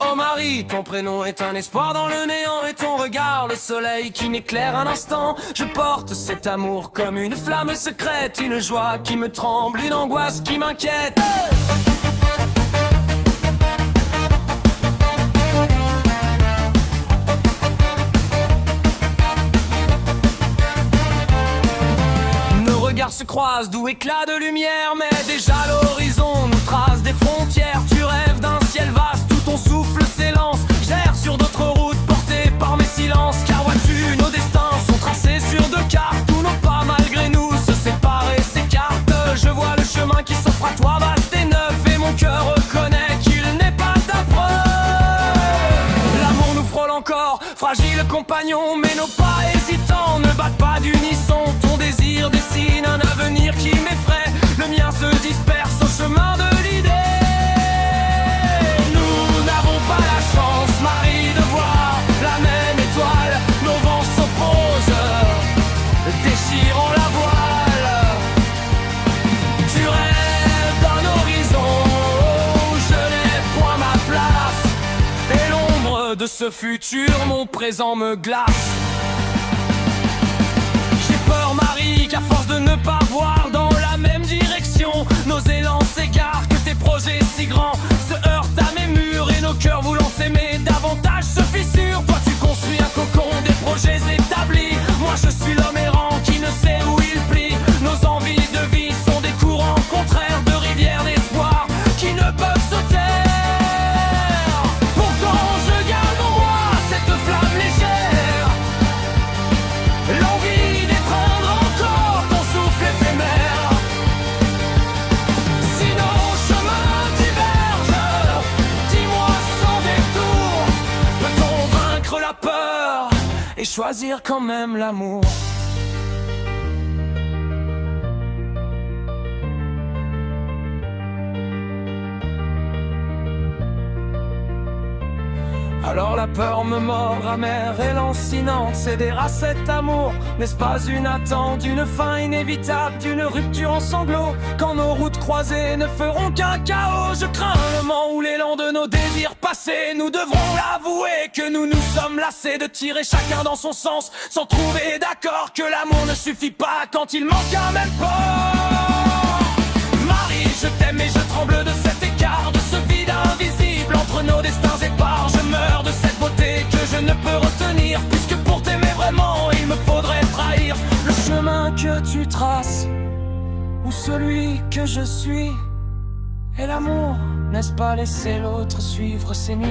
Oh Marie, ton prénom est un espoir dans le néant, et ton regard le soleil qui m'éclaire un instant. Je porte cet amour comme une flamme secrète, une joie qui me tremble, une angoisse qui m'inquiète. Nos regards se croisent, doux éclat de lumière, mais déjà l'horizon nous trace des frontières. Tu rêves d'un ciel vaste où ton souffle s'élance. J'erre sur d'autres routes portées par mes silences. Car vois-tu, nos destins sont tracés sur deux cartes où nos pas malgré nous se séparent et s'écartent. Je vois le chemin qui s'offre à toi vaste et neuf, et mon cœur reconnaît qu'il n'est pas ta preuve. L'amour nous frôle encore, fragile compagnon, mais nos pas hésitants ne battent pas d'unisson. Ton désir dessine un avenir qui m'effraie, le mien se disperse au chemin de l'idée. Nous n'avons pas la chance, Marie, de voir la même étoile. Nos vents s'opposent, déchirant la voile. Tu rêves d'un horizon où je n'ai point ma place, et l'ombre de ce futur, mon présent me glace. J'ai peur, Marie, qu'à force de ne pas voir dans la même direction, nos élans s'égarent, que tes projets si grands se heurtent à mes murs, et nos cœurs voulant s'aimer davantage se fissurent. Toi tu construis un cocon, des projets établis, moi je suis l'homme errant qui ne sait où il plie. Nos envies de vie sont des courants contraires, de rivières d'espoir qui ne peuvent se taire. Pourtant je garde en moi cette flamme légère, l'envie d'étreindre encore ton souffle éphémère. Si nos chemins divergent, dis-moi sans détour, peut-on vaincre la peur et choisir quand même l'amour? Alors la peur me mord, amère et lancinante, céder à cet amour, n'est-ce pas une attente, une fin inévitable, d'une rupture en sanglots? Quand nos routes croisées ne feront qu'un chaos, je crains le moment où l'élan de nos désirs passés, nous devrons l'avouer que nous nous sommes lassés de tirer chacun dans son sens, sans trouver d'accord que l'amour ne suffit pas quand il manque un même port. Marie, je t'aime et je tremble de cet écart, de ce vide invisible entre nos destins épars. Je meurs de cette beauté que je ne peux retenir, puisque pour t'aimer vraiment il me faudrait trahir le chemin que tu traces, ou celui que je suis. Et l'amour, n'est-ce pas laisser l'autre suivre ses nuits?